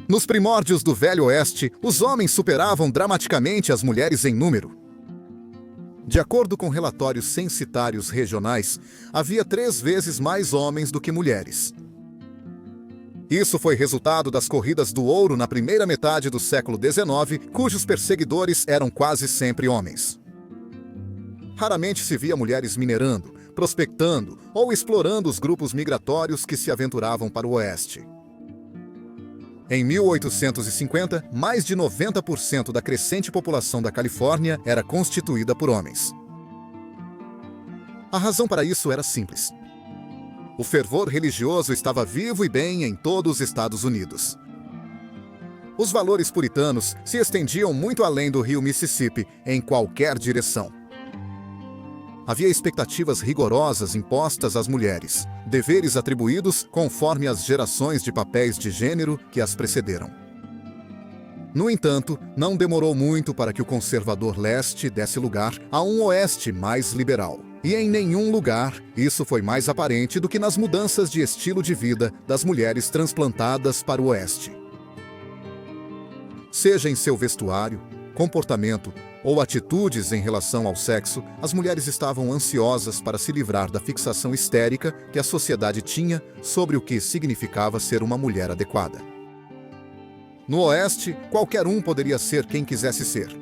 Nos primórdios do Velho Oeste, os homens superavam dramaticamente as mulheres em número. De acordo com relatórios censitários regionais, havia 3 vezes mais homens do que mulheres. Isso foi resultado das corridas do ouro na primeira metade do século XIX, cujos perseguidores eram quase sempre homens. Raramente se via mulheres minerando, prospectando ou explorando os grupos migratórios que se aventuravam para o oeste. Em 1850, mais de 90% da crescente população da Califórnia era constituída por homens. A razão para isso era simples. O fervor religioso estava vivo e bem em todos os Estados Unidos. Os valores puritanos se estendiam muito além do rio Mississippi, em qualquer direção. Havia expectativas rigorosas impostas às mulheres, deveres atribuídos conforme as gerações de papéis de gênero que as precederam. No entanto, não demorou muito para que o conservador leste desse lugar a um oeste mais liberal. E em nenhum lugar isso foi mais aparente do que nas mudanças de estilo de vida das mulheres transplantadas para o oeste. Seja em seu vestuário, comportamento ou atitudes em relação ao sexo, as mulheres estavam ansiosas para se livrar da fixação histérica que a sociedade tinha sobre o que significava ser uma mulher adequada. No Oeste, qualquer um poderia ser quem quisesse ser.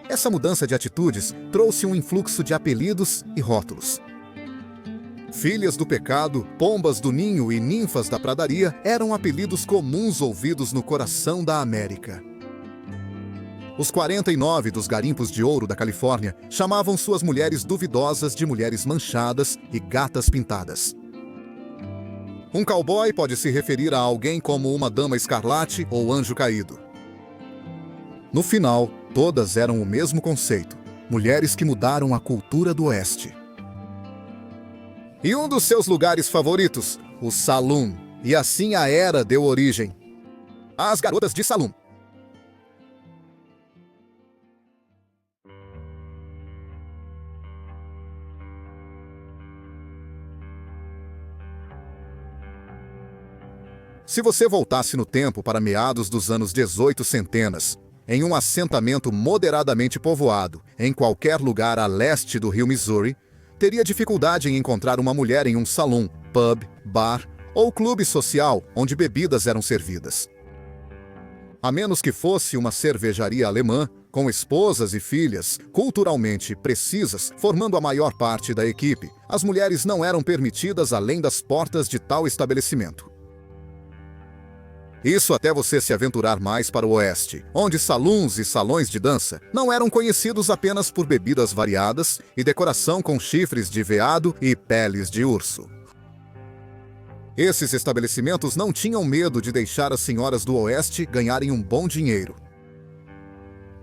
Essa mudança de atitudes trouxe um influxo de apelidos e rótulos. Filhas do pecado, pombas do ninho e ninfas da pradaria eram apelidos comuns ouvidos no coração da América. Os 49 dos garimpos de ouro da Califórnia chamavam suas mulheres duvidosas de mulheres manchadas e gatas pintadas. Um cowboy pode se referir a alguém como uma dama escarlate ou anjo caído. No final, todas eram o mesmo conceito: mulheres que mudaram a cultura do Oeste. E um dos seus lugares favoritos, o saloon. E assim a era deu origem às garotas de saloon. Se você voltasse no tempo para meados dos anos 18 centenas, em um assentamento moderadamente povoado, em qualquer lugar a leste do rio Missouri, teria dificuldade em encontrar uma mulher em um salão, pub, bar ou clube social onde bebidas eram servidas. A menos que fosse uma cervejaria alemã, com esposas e filhas culturalmente precisas formando a maior parte da equipe, as mulheres não eram permitidas além das portas de tal estabelecimento. Isso até você se aventurar mais para o oeste, onde saloons e salões de dança não eram conhecidos apenas por bebidas variadas e decoração com chifres de veado e peles de urso. Esses estabelecimentos não tinham medo de deixar as senhoras do oeste ganharem um bom dinheiro.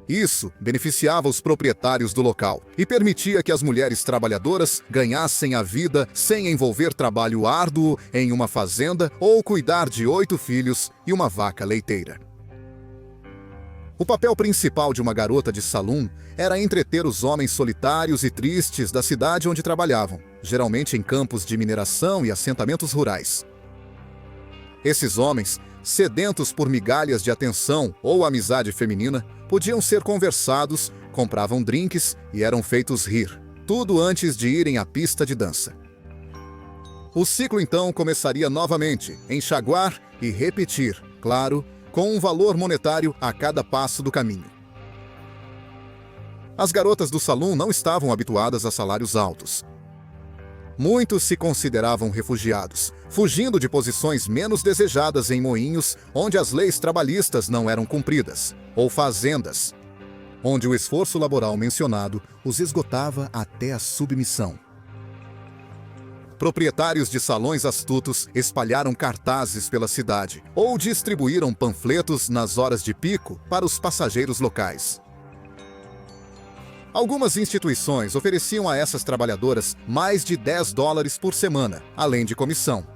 Isso beneficiava os proprietários do local e permitia que as mulheres trabalhadoras ganhassem a vida sem envolver trabalho árduo em uma fazenda ou cuidar de 8 filhos e uma vaca leiteira. O papel principal de uma garota de saloon era entreter os homens solitários e tristes da cidade onde trabalhavam, geralmente em campos de mineração e assentamentos rurais. Esses homens, sedentos por migalhas de atenção ou amizade feminina, podiam ser conversados, compravam drinks e eram feitos rir, tudo antes de irem à pista de dança. O ciclo então começaria novamente, enxaguar e repetir, claro, com um valor monetário a cada passo do caminho. As garotas do salão não estavam habituadas a salários altos. Muitos se consideravam refugiados, fugindo de posições menos desejadas em moinhos onde as leis trabalhistas não eram cumpridas, ou fazendas, onde o esforço laboral mencionado os esgotava até a submissão. Proprietários de salões astutos espalharam cartazes pela cidade ou distribuíram panfletos nas horas de pico para os passageiros locais. Algumas instituições ofereciam a essas trabalhadoras mais de $10 por semana, além de comissão.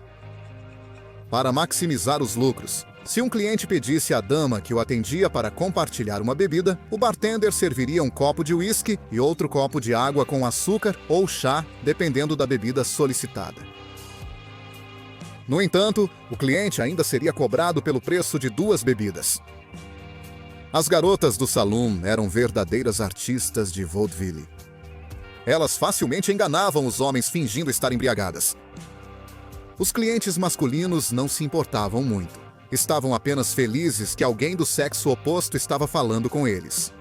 Para maximizar os lucros, se um cliente pedisse à dama que o atendia para compartilhar uma bebida, o bartender serviria um copo de uísque e outro copo de água com açúcar ou chá, dependendo da bebida solicitada. No entanto, o cliente ainda seria cobrado pelo preço de 2 bebidas. As garotas do salão eram verdadeiras artistas de vaudeville. Elas facilmente enganavam os homens fingindo estar embriagadas. Os clientes masculinos não se importavam muito. Estavam apenas felizes que alguém do sexo oposto estava falando com eles.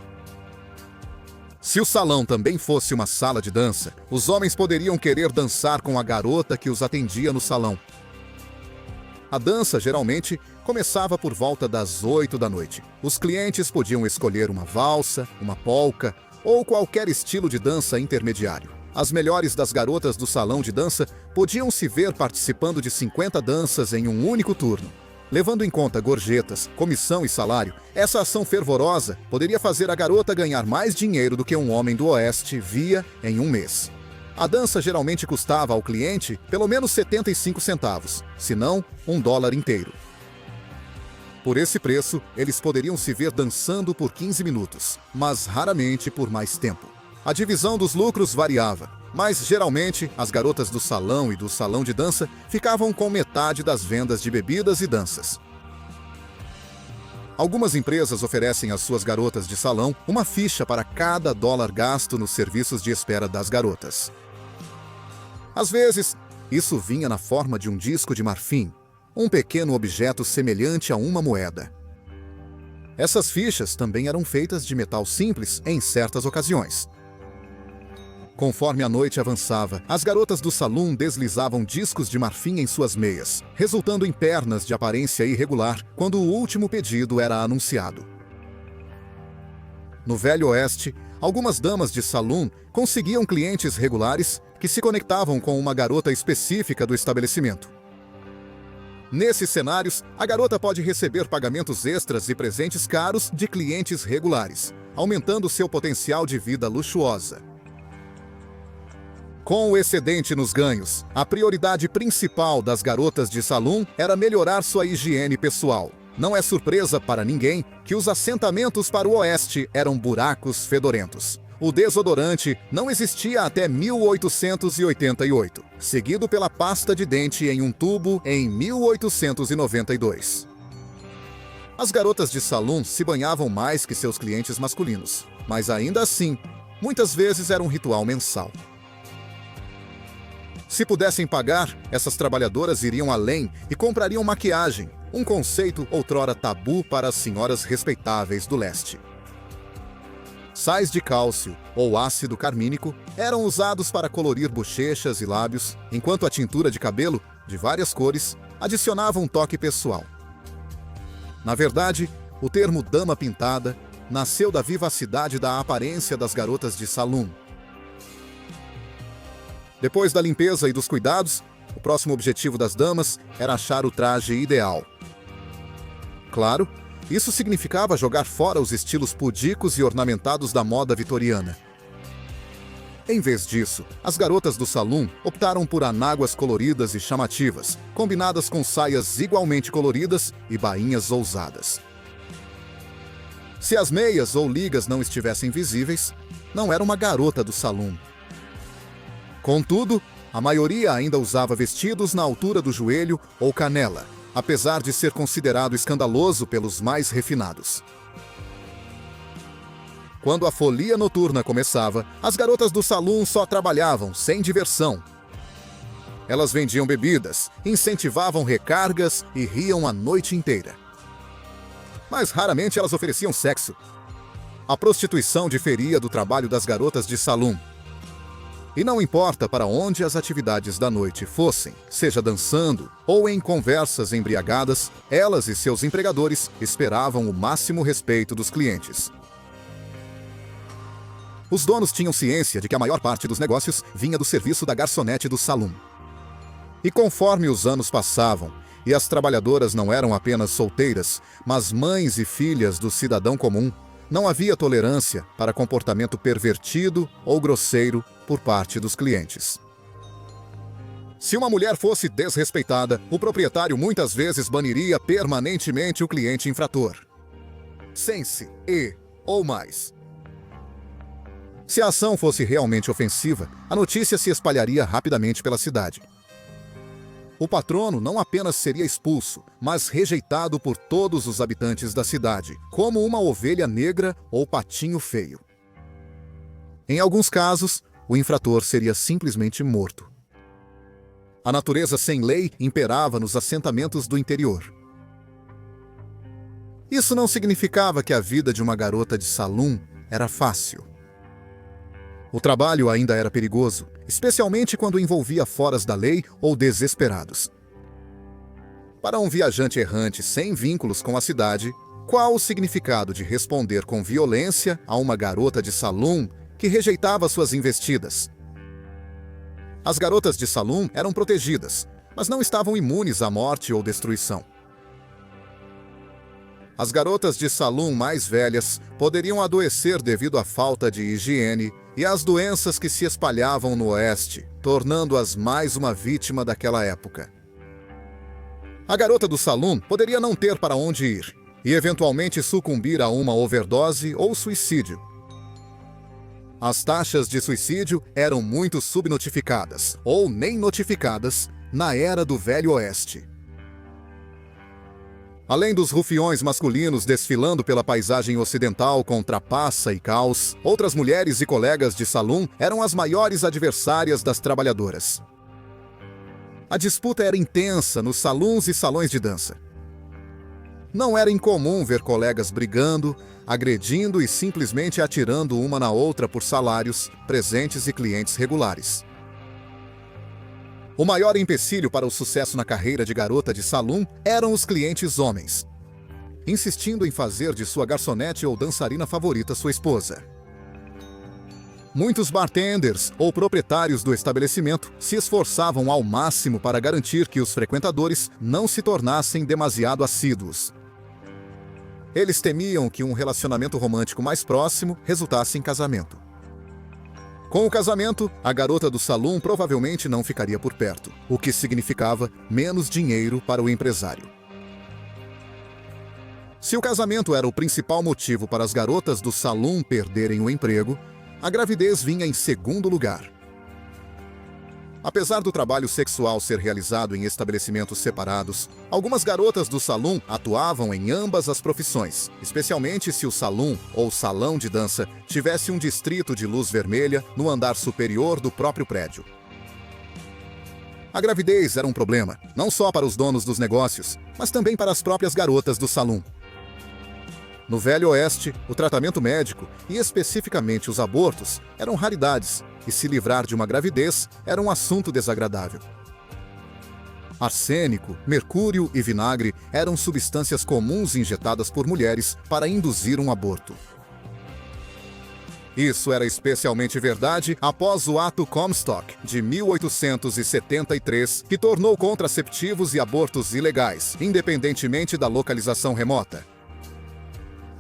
Se o salão também fosse uma sala de dança, os homens poderiam querer dançar com a garota que os atendia no salão. A dança, geralmente, começava por volta das 8 da noite. Os clientes podiam escolher uma valsa, uma polca ou qualquer estilo de dança intermediário. As melhores das garotas do salão de dança podiam se ver participando de 50 danças em um único turno. Levando em conta gorjetas, comissão e salário, essa ação fervorosa poderia fazer a garota ganhar mais dinheiro do que um homem do Oeste via em um mês. A dança geralmente custava ao cliente pelo menos 75 centavos, se não, $1 inteiro. Por esse preço, eles poderiam se ver dançando por 15 minutos, mas raramente por mais tempo. A divisão dos lucros variava, mas geralmente as garotas do salão e do salão de dança ficavam com metade das vendas de bebidas e danças. Algumas empresas oferecem às suas garotas de salão uma ficha para cada dólar gasto nos serviços de espera das garotas. Às vezes, isso vinha na forma de um disco de marfim, um pequeno objeto semelhante a uma moeda. Essas fichas também eram feitas de metal simples em certas ocasiões. Conforme a noite avançava, as garotas do salão deslizavam discos de marfim em suas meias, resultando em pernas de aparência irregular quando o último pedido era anunciado. No Velho Oeste, algumas damas de salão conseguiam clientes regulares que se conectavam com uma garota específica do estabelecimento. Nesses cenários, a garota pode receber pagamentos extras e presentes caros de clientes regulares, aumentando seu potencial de vida luxuosa. Com o excedente nos ganhos, a prioridade principal das garotas de salão era melhorar sua higiene pessoal. Não é surpresa para ninguém que os assentamentos para o oeste eram buracos fedorentos. O desodorante não existia até 1888, seguido pela pasta de dente em um tubo em 1892. As garotas de salão se banhavam mais que seus clientes masculinos, mas ainda assim, muitas vezes era um ritual mensal. Se pudessem pagar, essas trabalhadoras iriam além e comprariam maquiagem, um conceito outrora tabu para as senhoras respeitáveis do leste. Sais de cálcio ou ácido carmínico eram usados para colorir bochechas e lábios, enquanto a tintura de cabelo, de várias cores, adicionava um toque pessoal. Na verdade, o termo dama pintada nasceu da vivacidade da aparência das garotas de salão. Depois da limpeza e dos cuidados, o próximo objetivo das damas era achar o traje ideal. Claro, isso significava jogar fora os estilos pudicos e ornamentados da moda vitoriana. Em vez disso, as garotas do salão optaram por anáguas coloridas e chamativas, combinadas com saias igualmente coloridas e bainhas ousadas. Se as meias ou ligas não estivessem visíveis, não era uma garota do salão. Contudo, a maioria ainda usava vestidos na altura do joelho ou canela, apesar de ser considerado escandaloso pelos mais refinados. Quando a folia noturna começava, as garotas do salão só trabalhavam, sem diversão. Elas vendiam bebidas, incentivavam recargas e riam a noite inteira. Mas raramente elas ofereciam sexo. A prostituição diferia do trabalho das garotas de salão. E não importa para onde as atividades da noite fossem, seja dançando ou em conversas embriagadas, elas e seus empregadores esperavam o máximo respeito dos clientes. Os donos tinham ciência de que a maior parte dos negócios vinha do serviço da garçonete do salão. E conforme os anos passavam, e as trabalhadoras não eram apenas solteiras, mas mães e filhas do cidadão comum, não havia tolerância para comportamento pervertido ou grosseiro por parte dos clientes. Se uma mulher fosse desrespeitada, o proprietário muitas vezes baniria permanentemente o cliente infrator. Sense ou mais. Se a ação fosse realmente ofensiva, a notícia se espalharia rapidamente pela cidade. o patrono não apenas seria expulso, mas rejeitado por todos os habitantes da cidade, como uma ovelha negra ou patinho feio. Em alguns casos, o infrator seria simplesmente morto. A natureza sem lei imperava nos assentamentos do interior. Isso não significava que a vida de uma garota de salão era fácil. O trabalho ainda era perigoso, especialmente quando envolvia foras da lei ou desesperados. Para um viajante errante sem vínculos com a cidade, qual o significado de responder com violência a uma garota de salão que rejeitava suas investidas? As garotas de salão eram protegidas, mas não estavam imunes à morte ou destruição. As garotas de salão mais velhas poderiam adoecer devido à falta de higiene e às doenças que se espalhavam no oeste, tornando-as mais uma vítima daquela época. A garota do salão poderia não ter para onde ir e eventualmente sucumbir a uma overdose ou suicídio. As taxas de suicídio eram muito subnotificadas, ou nem notificadas, na era do Velho Oeste. Além dos rufiões masculinos desfilando pela paisagem ocidental com trapaça e caos, outras mulheres e colegas de salão eram as maiores adversárias das trabalhadoras. A disputa era intensa nos salões e salões de dança. Não era incomum ver colegas brigando, agredindo e simplesmente atirando uma na outra por salários, presentes e clientes regulares. O maior empecilho para o sucesso na carreira de garota de salão eram os clientes homens, insistindo em fazer de sua garçonete ou dançarina favorita sua esposa. Muitos bartenders ou proprietários do estabelecimento se esforçavam ao máximo para garantir que os frequentadores não se tornassem demasiado assíduos. Eles temiam que um relacionamento romântico mais próximo resultasse em casamento. Com o casamento, a garota do salão provavelmente não ficaria por perto, o que significava menos dinheiro para o empresário. Se o casamento era o principal motivo para as garotas do salão perderem o emprego, a gravidez vinha em segundo lugar. Apesar do trabalho sexual ser realizado em estabelecimentos separados, algumas garotas do salão atuavam em ambas as profissões, especialmente se o salão ou salão de dança tivesse um distrito de luz vermelha no andar superior do próprio prédio. A gravidez era um problema, não só para os donos dos negócios, mas também para as próprias garotas do salão. No Velho Oeste, o tratamento médico, e especificamente os abortos, eram raridades, e se livrar de uma gravidez era um assunto desagradável. Arsênico, mercúrio e vinagre eram substâncias comuns injetadas por mulheres para induzir um aborto. Isso era especialmente verdade após o Ato Comstock, de 1873, que tornou contraceptivos e abortos ilegais, independentemente da localização remota.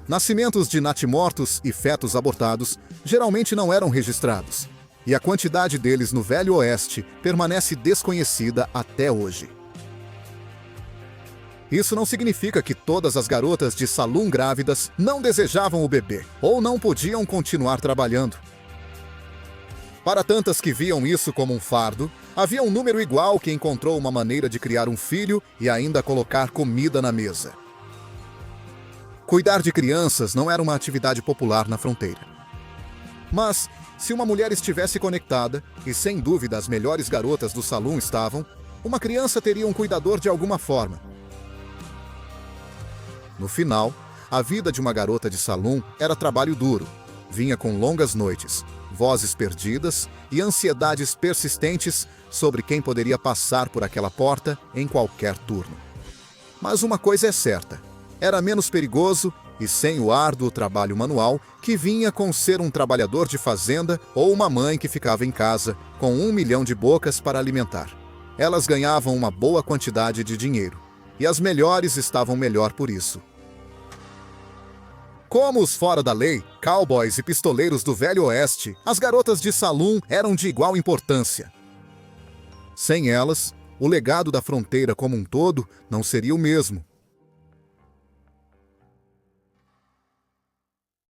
Nascimentos de natimortos e fetos abortados geralmente não eram registrados, e a quantidade deles no Velho Oeste permanece desconhecida até hoje. Isso não significa que todas as garotas de salão grávidas não desejavam o bebê ou não podiam continuar trabalhando. Para tantas que viam isso como um fardo, havia um número igual que encontrou uma maneira de criar um filho e ainda colocar comida na mesa. Cuidar de crianças não era uma atividade popular na fronteira. Mas, se uma mulher estivesse conectada, e sem dúvida as melhores garotas do salão estavam, uma criança teria um cuidador de alguma forma. No final, a vida de uma garota de salão era trabalho duro, vinha com longas noites, vozes perdidas e ansiedades persistentes sobre quem poderia passar por aquela porta em qualquer turno. Mas uma coisa é certa, era menos perigoso e sem o árduo trabalho manual que vinha com ser um trabalhador de fazenda ou uma mãe que ficava em casa com 1 milhão de bocas para alimentar. Elas ganhavam uma boa quantidade de dinheiro, e as melhores estavam melhor por isso. Como os fora da lei, cowboys e pistoleiros do Velho Oeste, as garotas de salão eram de igual importância. Sem elas, o legado da fronteira como um todo não seria o mesmo.